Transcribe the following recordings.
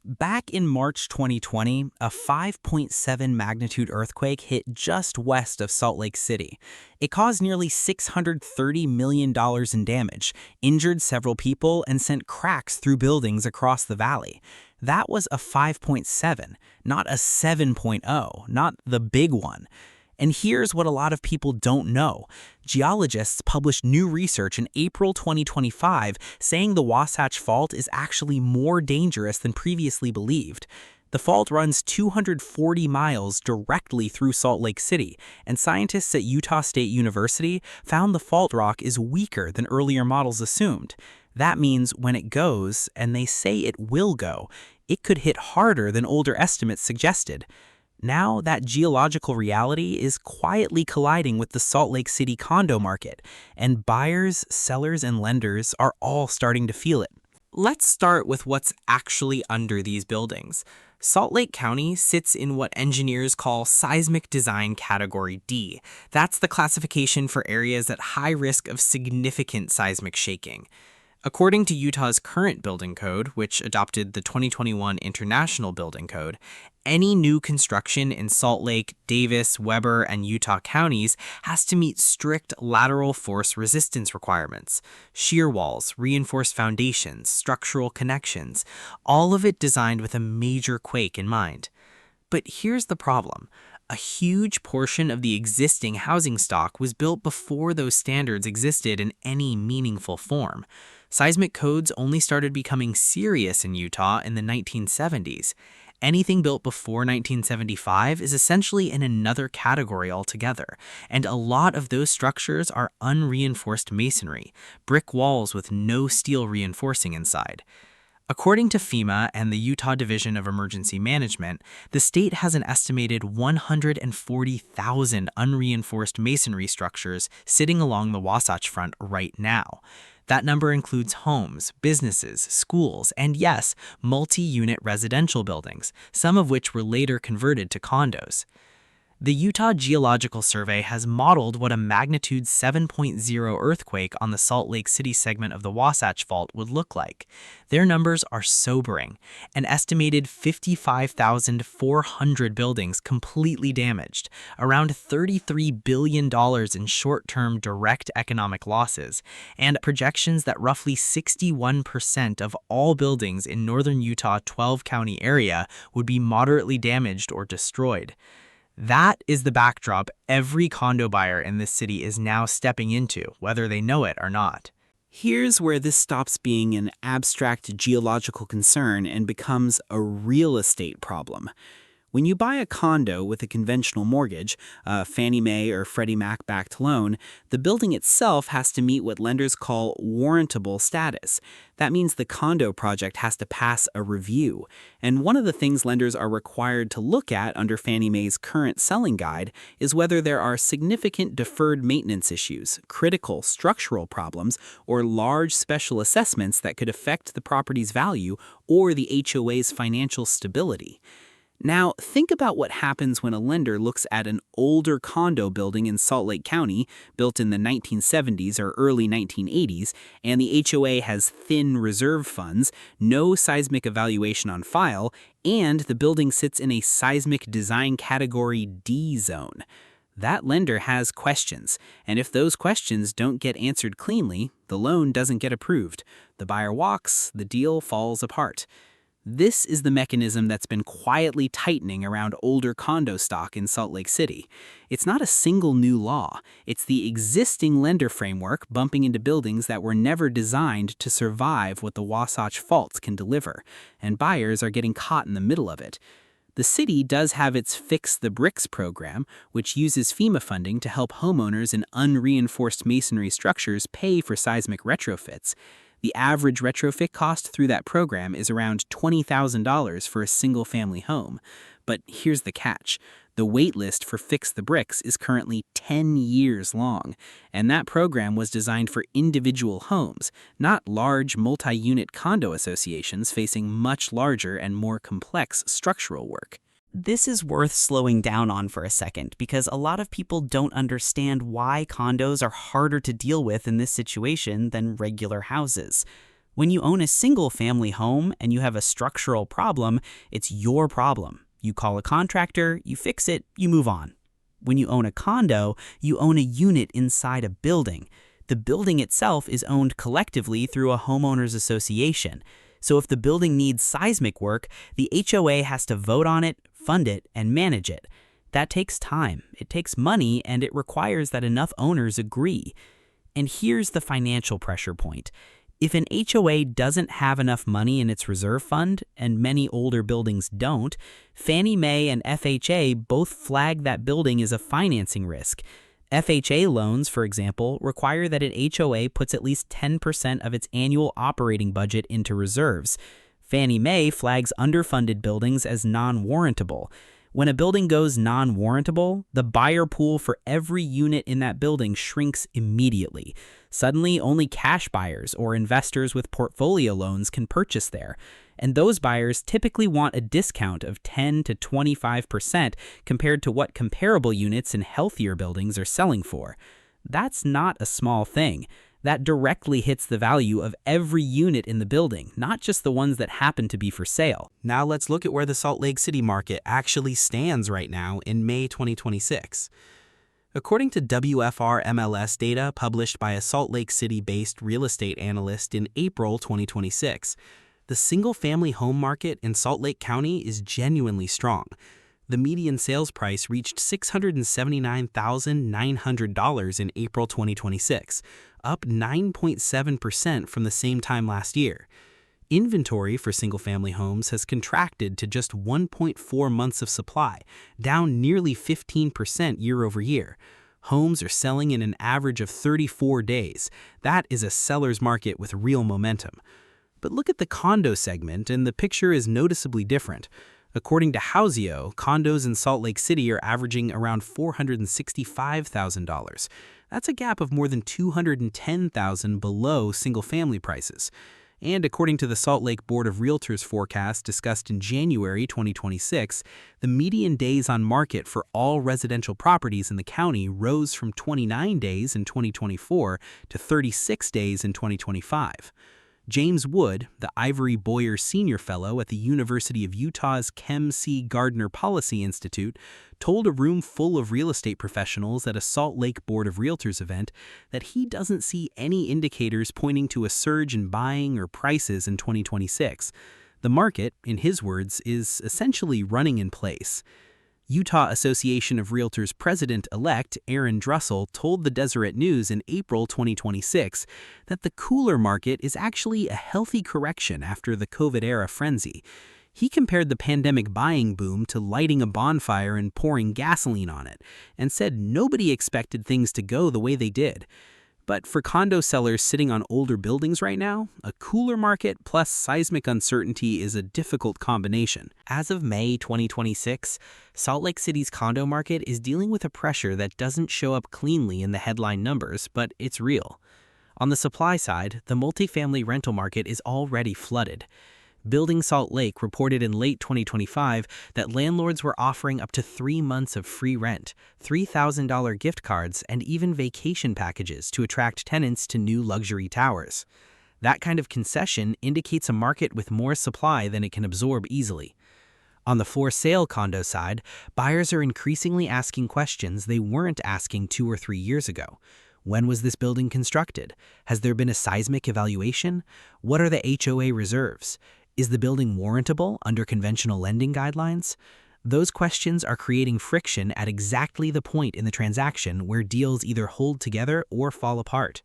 Back in March 2020, a 5.7 magnitude earthquake hit just west of Salt Lake City. It caused nearly $630 million in damage, injured several people, and sent cracks through buildings across the valley. That was a 5.7, not a 7.0, not the big one. And here's what a lot of people don't know. Geologists published new research in April 2025 saying the Wasatch Fault is actually more dangerous than previously believed. The fault runs 240 miles directly through Salt Lake City, and scientists at Utah State University found the fault rock is weaker than earlier models assumed. That means when it goes, and they say it will go, it could hit harder than older estimates suggested. Now, that geological reality is quietly colliding with the Salt Lake City condo market, and buyers, sellers, and lenders are all starting to feel it. Let's start with what's actually under these buildings. Salt Lake County sits in what engineers call Seismic Design Category D. That's the classification for areas at high risk of significant seismic shaking. According to Utah's current building code, which adopted the 2021 International Building Code, any new construction in Salt Lake, Davis, Weber, and Utah counties has to meet strict lateral force resistance requirements. Shear walls, reinforced foundations, structural connections, all of it designed with a major quake in mind. But here's the problem. A huge portion of the existing housing stock was built before those standards existed in any meaningful form. Seismic codes only started becoming serious in Utah in the 1970s. Anything built before 1975 is essentially in another category altogether, and a lot of those structures are unreinforced masonry, brick walls with no steel reinforcing inside. According to FEMA and the Utah Division of Emergency Management, the state has an estimated 140,000 unreinforced masonry structures sitting along the Wasatch Front right now. That number includes homes, businesses, schools, and yes, multi-unit residential buildings, some of which were later converted to condos. The Utah Geological Survey has modeled what a magnitude 7.0 earthquake on the Salt Lake City segment of the Wasatch Fault would look like. Their numbers are sobering. An estimated 55,400 buildings completely damaged, around $33 billion in short-term direct economic losses, and projections that roughly 61% of all buildings in northern Utah 12-county area would be moderately damaged or destroyed. That is the backdrop every condo buyer in this city is now stepping into, whether they know it or not. Here's where this stops being an abstract geological concern and becomes a real estate problem. When you buy a condo with a conventional mortgage, a Fannie Mae or Freddie Mac backed loan, the building itself has to meet what lenders call warrantable status. That means the condo project has to pass a review. And one of the things lenders are required to look at under Fannie Mae's current selling guide is whether there are significant deferred maintenance issues, critical structural problems, or large special assessments that could affect the property's value or the HOA's financial stability. Now, think about what happens when a lender looks at an older condo building in Salt Lake County, built in the 1970s or early 1980s, and the HOA has thin reserve funds, no seismic evaluation on file, and the building sits in a seismic design category D zone. That lender has questions, and if those questions don't get answered cleanly, the loan doesn't get approved. The buyer walks, the deal falls apart. This is the mechanism that's been quietly tightening around older condo stock in Salt Lake City. It's not a single new law. It's the existing lender framework bumping into buildings that were never designed to survive what the Wasatch Faults can deliver, and buyers are getting caught in the middle of it. The city does have its Fix the Bricks program, which uses FEMA funding to help homeowners in unreinforced masonry structures pay for seismic retrofits. The average retrofit cost through that program is around $20,000 for a single-family home. But here's the catch. The wait list for Fix the Bricks is currently 10 years long, and that program was designed for individual homes, not large multi-unit condo associations facing much larger and more complex structural work. This is worth slowing down on for a second because a lot of people don't understand why condos are harder to deal with in this situation than regular houses. When you own a single-family home and you have a structural problem, it's your problem. You call a contractor, you fix it, you move on. When you own a condo, you own a unit inside a building. The building itself is owned collectively through a homeowners association. So if the building needs seismic work, the HOA has to vote on it, fund it, and manage it. That takes time, it takes money, and it requires that enough owners agree. And here's the financial pressure point. If an HOA doesn't have enough money in its reserve fund, and many older buildings don't, Fannie Mae and FHA both flag that building as a financing risk. FHA loans, for example, require that an HOA puts at least 10% of its annual operating budget into reserves. Fannie Mae flags underfunded buildings as non-warrantable. When a building goes non-warrantable, the buyer pool for every unit in that building shrinks immediately. Suddenly, only cash buyers or investors with portfolio loans can purchase there. And those buyers typically want a discount of 10 to 25% compared to what comparable units in healthier buildings are selling for. That's not a small thing. That directly hits the value of every unit in the building, not just the ones that happen to be for sale. Now let's look at where the Salt Lake City market actually stands right now in May 2026. According to WFR MLS data published by a Salt Lake City-based real estate analyst in April 2026, the single-family home market in Salt Lake County is genuinely strong. The median sales price reached $679,900 in April 2026, up 9.7% from the same time last year. Inventory for single-family homes has contracted to just 1.4 months of supply, down nearly 15% year over year. Homes are selling in an average of 34 days. That is a seller's market with real momentum. But look at the condo segment, and the picture is noticeably different. According to Houseo, condos in Salt Lake City are averaging around $465,000. That's a gap of more than $210,000 below single-family prices. And according to the Salt Lake Board of Realtors forecast discussed in January 2026, the median days on market for all residential properties in the county rose from 29 days in 2024 to 36 days in 2025. James Wood, the Ivory Boyer Senior Fellow at the University of Utah's Kem C. Gardner Policy Institute, told a room full of real estate professionals at a Salt Lake Board of Realtors event that he doesn't see any indicators pointing to a surge in buying or prices in 2026. The market, in his words, is essentially running in place. Utah Association of Realtors President-elect Aaron Drussel told the Deseret News in April 2026 that the cooler market is actually a healthy correction after the COVID-era frenzy. He compared the pandemic buying boom to lighting a bonfire and pouring gasoline on it, and said nobody expected things to go the way they did. But for condo sellers sitting on older buildings right now, a cooler market plus seismic uncertainty is a difficult combination. As of May 2026, Salt Lake City's condo market is dealing with a pressure that doesn't show up cleanly in the headline numbers, but it's real. On the supply side, the multifamily rental market is already flooded. Building Salt Lake reported in late 2025 that landlords were offering up to 3 months of free rent, $3,000 gift cards, and even vacation packages to attract tenants to new luxury towers. That kind of concession indicates a market with more supply than it can absorb easily. On the for-sale condo side, buyers are increasingly asking questions they weren't asking 2 or 3 years ago. When was this building constructed? Has there been a seismic evaluation? What are the HOA reserves? Is the building warrantable under conventional lending guidelines? Those questions are creating friction at exactly the point in the transaction where deals either hold together or fall apart.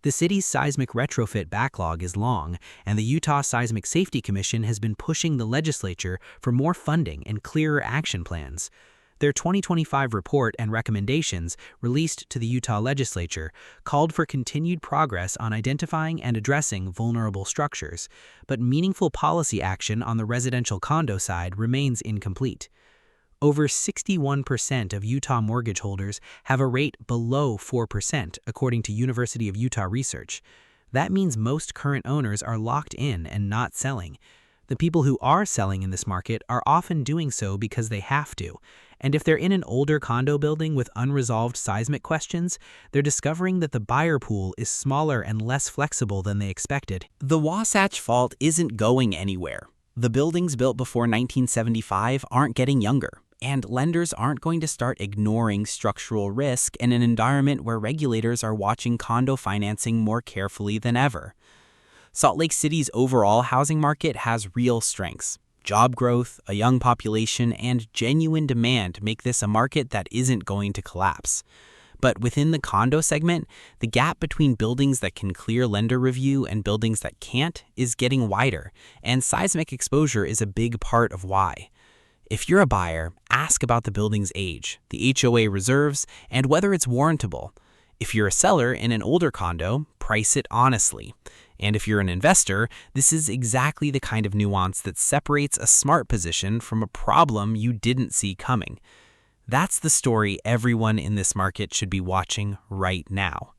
The city's seismic retrofit backlog is long, and the Utah Seismic Safety Commission has been pushing the legislature for more funding and clearer action plans. Their 2025 report and recommendations, released to the Utah legislature, called for continued progress on identifying and addressing vulnerable structures, but meaningful policy action on the residential condo side remains incomplete. Over 61% of Utah mortgage holders have a rate below 4%, according to University of Utah research. That means most current owners are locked in and not selling. The people who are selling in this market are often doing so because they have to, And if they're in an older condo building with unresolved seismic questions, they're discovering that the buyer pool is smaller and less flexible than they expected. The Wasatch Fault isn't going anywhere. The buildings built before 1975 aren't getting younger, and lenders aren't going to start ignoring structural risk in an environment where regulators are watching condo financing more carefully than ever. Salt Lake City's overall housing market has real strengths. Job growth, a young population, and genuine demand make this a market that isn't going to collapse. But within the condo segment, the gap between buildings that can clear lender review and buildings that can't is getting wider, and seismic exposure is a big part of why. If you're a buyer, ask about the building's age, the HOA reserves, and whether it's warrantable. If you're a seller in an older condo, price it honestly. And if you're an investor, this is exactly the kind of nuance that separates a smart position from a problem you didn't see coming. That's the story everyone in this market should be watching right now.